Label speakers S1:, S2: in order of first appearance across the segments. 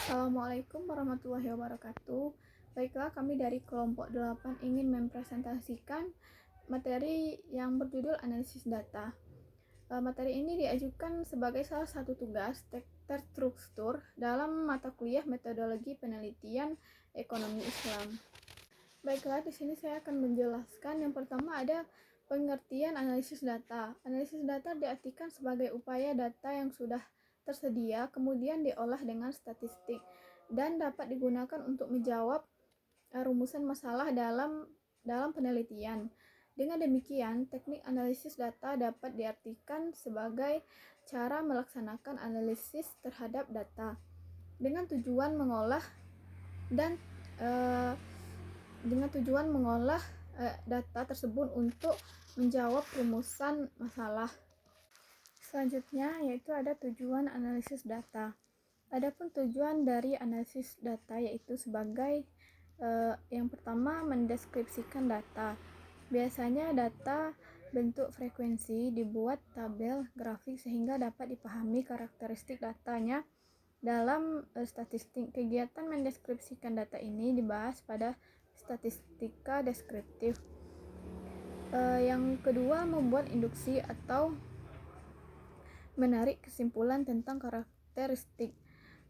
S1: Assalamualaikum warahmatullahi wabarakatuh. Baiklah, kami dari kelompok 8 ingin mempresentasikan materi yang berjudul analisis data. Materi ini diajukan sebagai salah satu tugas terstruktur dalam mata kuliah metodologi penelitian ekonomi Islam. Baiklah, di sini saya akan menjelaskan. Yang pertama ada pengertian analisis data. Analisis data diartikan sebagai upaya data yang sudah tersedia kemudian diolah dengan statistik dan dapat digunakan untuk menjawab rumusan masalah dalam penelitian. Dengan demikian, teknik analisis data dapat diartikan sebagai cara melaksanakan analisis terhadap data dengan tujuan mengolah data tersebut untuk menjawab rumusan masalah. Selanjutnya yaitu ada tujuan analisis data. Adapun tujuan dari analisis data yaitu sebagai yang pertama mendeskripsikan data. Biasanya data bentuk frekuensi dibuat tabel grafik sehingga dapat dipahami karakteristik datanya dalam statistik. Kegiatan mendeskripsikan data ini dibahas pada statistika deskriptif. Yang kedua, membuat induksi atau menarik kesimpulan tentang karakteristik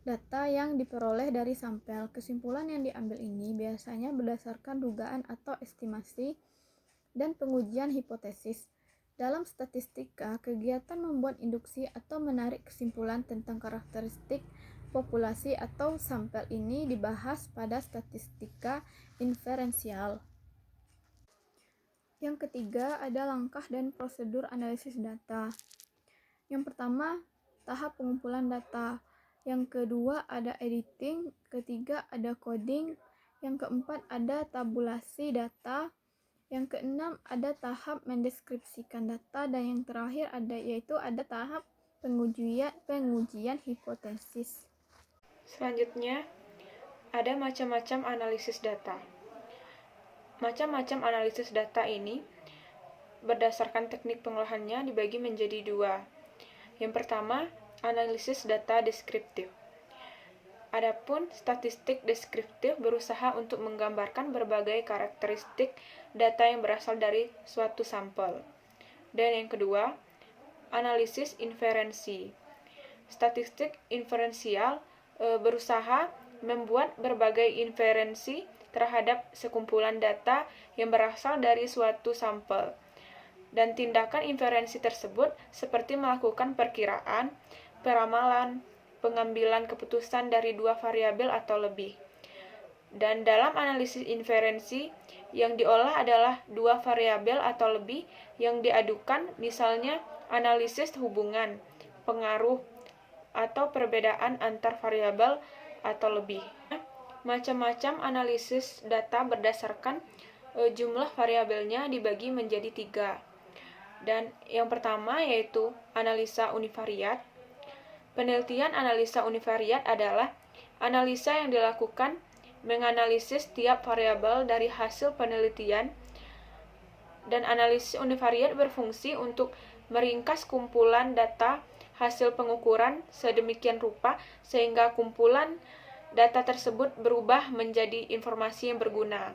S1: data yang diperoleh dari sampel. Kesimpulan yang diambil ini biasanya berdasarkan dugaan atau estimasi dan pengujian hipotesis. Dalam statistika, kegiatan membuat induksi atau menarik kesimpulan tentang karakteristik populasi atau sampel ini dibahas pada statistika inferensial. Yang ketiga ada langkah dan prosedur analisis data. Yang pertama, tahap pengumpulan data. Yang kedua ada editing, ketiga ada coding, yang keempat ada tabulasi data, yang keenam ada tahap mendeskripsikan data, dan yang terakhir yaitu ada tahap pengujian hipotesis.
S2: Selanjutnya, ada macam-macam analisis data. Macam-macam analisis data ini berdasarkan teknik pengolahannya dibagi menjadi dua. Yang pertama, analisis data deskriptif. Adapun statistik deskriptif berusaha untuk menggambarkan berbagai karakteristik data yang berasal dari suatu sampel. Dan yang kedua, analisis inferensi. Statistik inferensial berusaha membuat berbagai inferensi terhadap sekumpulan data yang berasal dari suatu sampel. Dan tindakan inferensi tersebut seperti melakukan perkiraan, peramalan, pengambilan keputusan dari dua variabel atau lebih. Dan dalam analisis inferensi, yang diolah adalah dua variabel atau lebih yang diadukan, misalnya analisis hubungan, pengaruh, atau perbedaan antar variabel atau lebih. Macam-macam analisis data berdasarkan jumlah variabelnya dibagi menjadi 3. Dan yang pertama yaitu analisa univariat. Penelitian analisa univariat adalah analisa yang dilakukan menganalisis tiap variabel dari hasil penelitian, dan analisis univariat berfungsi untuk meringkas kumpulan data hasil pengukuran sedemikian rupa sehingga kumpulan data tersebut berubah menjadi informasi yang berguna.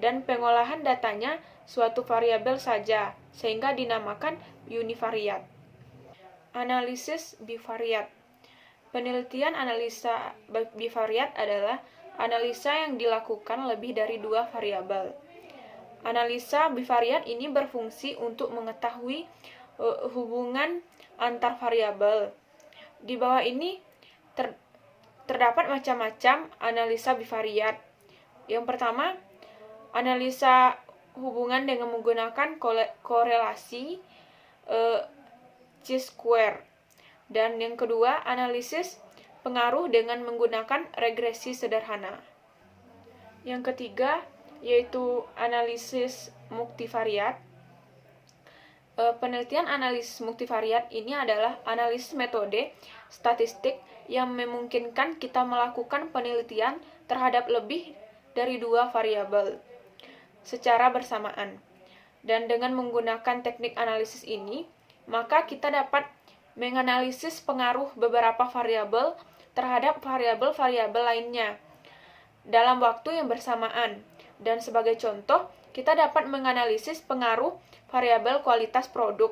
S2: Dan pengolahan datanya suatu variabel saja, sehingga dinamakan univariat. Analisis bivariat. Penelitian analisa bivariat adalah analisa yang dilakukan lebih dari dua variabel. Analisa bivariat ini berfungsi untuk mengetahui hubungan antar variabel. Di bawah ini terdapat macam-macam analisa bivariat. Yang pertama, analisa hubungan dengan menggunakan korelasi chi-square. Dan yang kedua, analisis pengaruh dengan menggunakan regresi sederhana. Yang ketiga, yaitu analisis multivariat. Penelitian analisis multivariat ini adalah analisis metode statistik yang memungkinkan kita melakukan penelitian terhadap lebih dari dua variabel secara bersamaan. Dan dengan menggunakan teknik analisis ini, maka kita dapat menganalisis pengaruh beberapa variabel terhadap variabel-variabel lainnya dalam waktu yang bersamaan. Dan sebagai contoh, kita dapat menganalisis pengaruh variabel kualitas produk,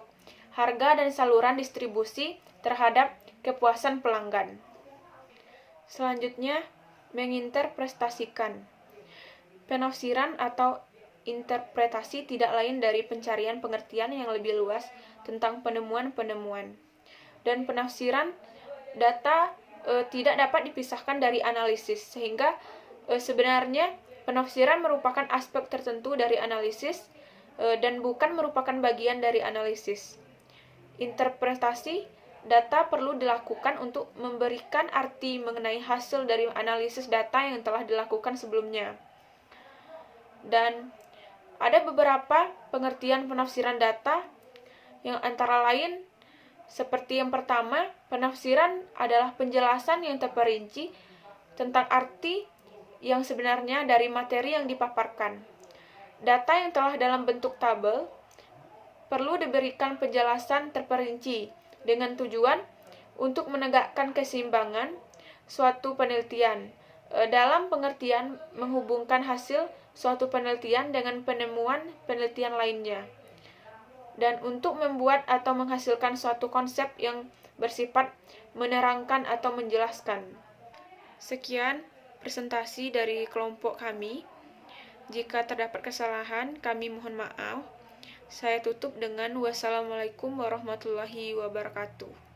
S2: harga dan saluran distribusi terhadap kepuasan pelanggan. Selanjutnya, menginterpretasikan. Penafsiran atau interpretasi tidak lain dari pencarian pengertian yang lebih luas tentang penemuan-penemuan. Dan penafsiran data tidak dapat dipisahkan dari analisis, sehingga sebenarnya penafsiran merupakan aspek tertentu dari analisis dan bukan merupakan bagian dari analisis. Interpretasi data perlu dilakukan untuk memberikan arti mengenai hasil dari analisis data yang telah dilakukan sebelumnya. Dan ada beberapa pengertian penafsiran data yang antara lain seperti yang pertama, penafsiran adalah penjelasan yang terperinci tentang arti yang sebenarnya dari materi yang dipaparkan. Data yang telah dalam bentuk tabel perlu diberikan penjelasan terperinci dengan tujuan untuk menegakkan keseimbangan suatu penelitian dalam pengertian menghubungkan hasil suatu penelitian dengan penemuan penelitian lainnya, dan untuk membuat atau menghasilkan suatu konsep yang bersifat menerangkan atau menjelaskan. Sekian presentasi dari kelompok kami. Jika terdapat kesalahan, kami mohon maaf. Saya tutup dengan wassalamualaikum warahmatullahi wabarakatuh.